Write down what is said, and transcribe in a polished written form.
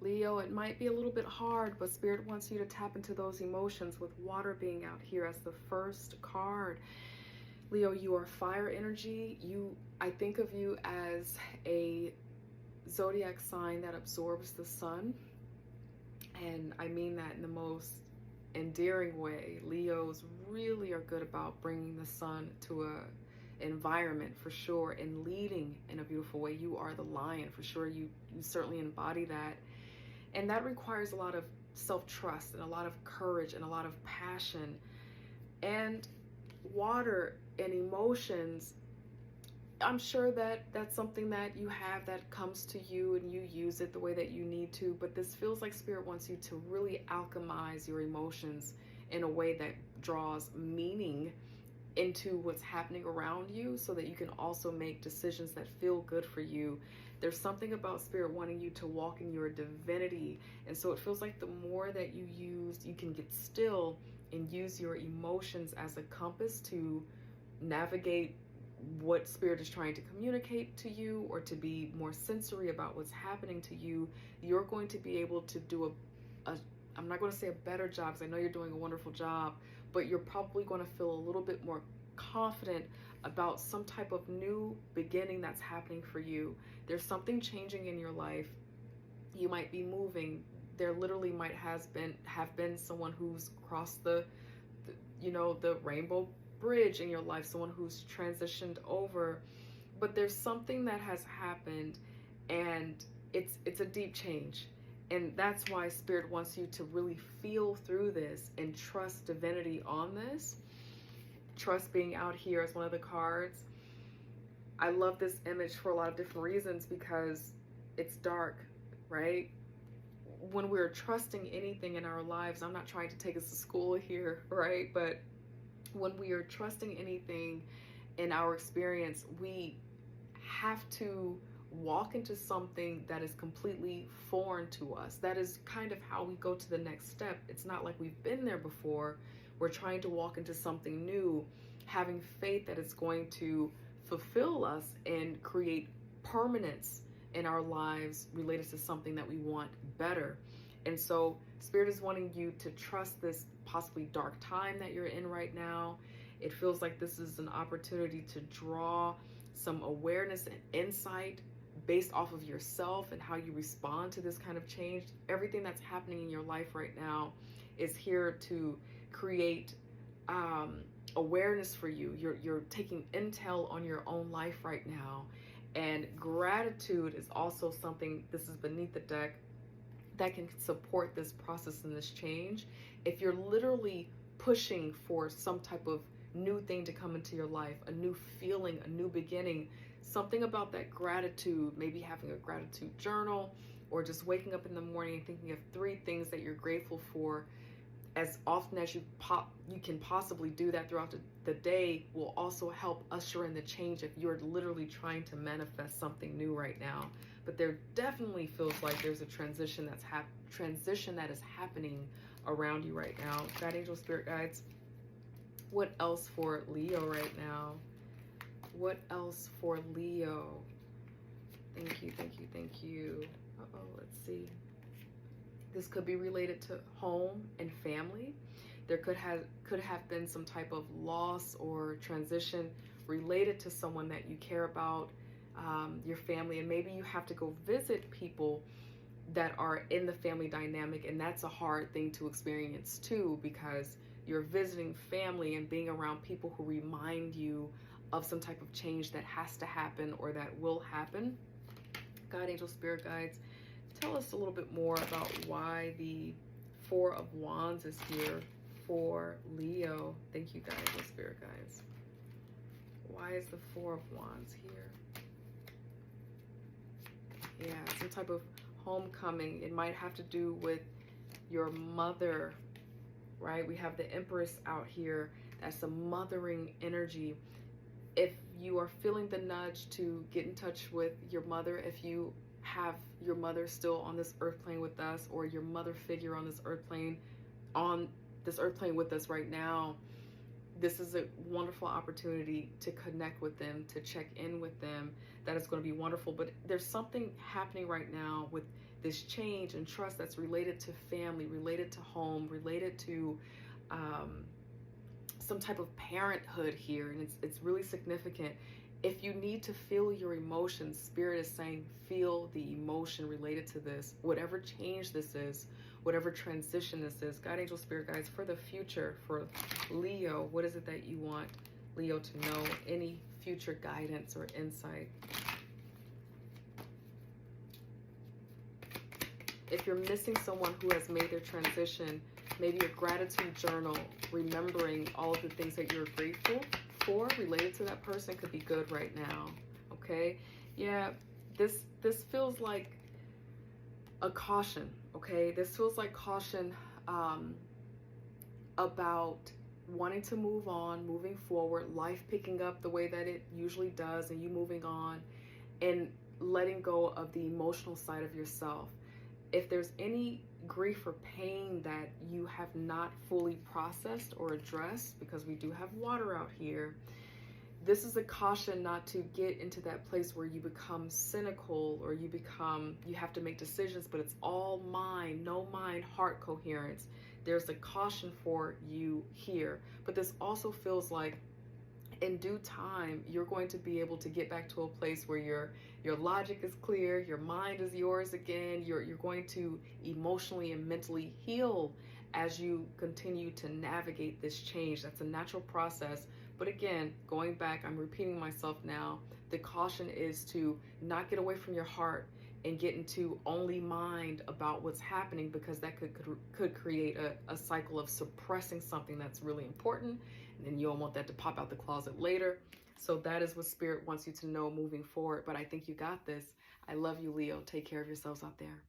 Leo, it might be a little bit hard, but Spirit wants you to tap into those emotions with water being out here as the first card. Leo, you are fire energy. I think of you as a zodiac sign that absorbs the sun. And I mean that in the most endearing way. Leos really are good about bringing the sun to a environment for sure, and leading in a beautiful way. You are the lion for sure. You certainly embody that. And that requires a lot of self-trust and a lot of courage and a lot of passion. And water and emotions, I'm sure that that's something that you have that comes to you and you use it the way that you need to, but this feels like Spirit wants you to really alchemize your emotions in a way that draws meaning into what's happening around you so that you can also make decisions that feel good for you. There's something about Spirit wanting you to walk in your divinity, and so it feels like the more that you can get still and use your emotions as a compass to navigate what Spirit is trying to communicate to you, or to be more sensory about what's happening to you, you're going to be able to do I'm not going to say a better job, because I know you're doing a wonderful job, but you're probably going to feel a little bit more confident about some type of new beginning that's happening for you. There's something changing in your life. You might be moving. There literally might have been someone who's crossed the rainbow bridge in your life, someone who's transitioned over, but there's something that has happened, and it's a deep change. And that's why Spirit wants you to really feel through this and trust divinity on this. Trust being out here as one of the cards. I love this image for a lot of different reasons, because it's dark, right? When we're trusting anything in our lives, I'm not trying to take us to school here, right? But when we are trusting anything in our experience, we have to walk into something that is completely foreign to us. That is kind of how we go to the next step. It's not like we've been there before. We're trying to walk into something new, having faith that it's going to fulfill us and create permanence in our lives related to something that we want better. And so Spirit is wanting you to trust this possibly dark time that you're in right now. It feels like this is an opportunity to draw some awareness and insight based off of yourself and how you respond to this kind of change. Everything that's happening in your life right now is here to create awareness for you. You're taking intel on your own life right now. And gratitude is also something, this is beneath the deck, that can support this process and this change. If you're literally pushing for some type of new thing to come into your life, a new feeling, a new beginning, something about that gratitude, maybe having a gratitude journal, or just waking up in the morning and thinking of 3 things that you're grateful for as often as you can possibly do that throughout the day, will also help usher in the change if you're literally trying to manifest something new right now. But there definitely feels like there's a transition that is happening around you right now. God, angel, spirit guides, what else for Leo right now? What else for Leo? Thank you, thank you, thank you. Let's see. This could be related to home and family. There could have been some type of loss or transition related to someone that you care about, your family, and maybe you have to go visit people that are in the family dynamic, and that's a hard thing to experience too, because you're visiting family and being around people who remind you of some type of change that has to happen or that will happen. God, angel, spirit guides, tell us a little bit more about why the 4 of Wands is here for Leo. Thank you, God, angel, spirit guides. Why is the 4 of Wands here? Yeah, some type of homecoming. It might have to do with your mother, right? We have the Empress out here. That's a mothering energy. If you are feeling the nudge to get in touch with your mother, if you have your mother still on this earth plane with us, or your mother figure on this earth plane with us right now, this is a wonderful opportunity to connect with them, to check in with them. That is going to be wonderful. But there's something happening right now with this change and trust that's related to family, related to home, related to some type of parenthood here. And it's really significant. If you need to feel your emotions, Spirit is saying feel the emotion related to this, whatever change this is, whatever transition this is. God, angel, spirit guides for the future, for Leo, what is it that you want Leo to know? Any future guidance or insight? If you're missing someone who has made their transition, maybe a gratitude journal, remembering all of the things that you're grateful for related to that person could be good right now. Okay, yeah, this feels like a caution. Okay, this feels like caution about wanting to move on, moving forward, life picking up the way that it usually does, and you moving on and letting go of the emotional side of yourself. If there's any grief or pain that you have not fully processed or addressed, because we do have water out here, this is a caution not to get into that place where you become cynical, or you have to make decisions, but it's all mind, no mind, heart coherence. There's a caution for you here. But this also feels like in due time, you're going to be able to get back to a place where your logic is clear, your mind is yours again. You're going to emotionally and mentally heal as you continue to navigate this change. That's a natural process. But again, going back, I'm repeating myself now, the caution is to not get away from your heart and get into only mind about what's happening, because that could create a cycle of suppressing something that's really important, and then you don't want that to pop out the closet later. So that is what Spirit wants you to know moving forward. But I think you got this. I love you, Leo. Take care of yourselves out there.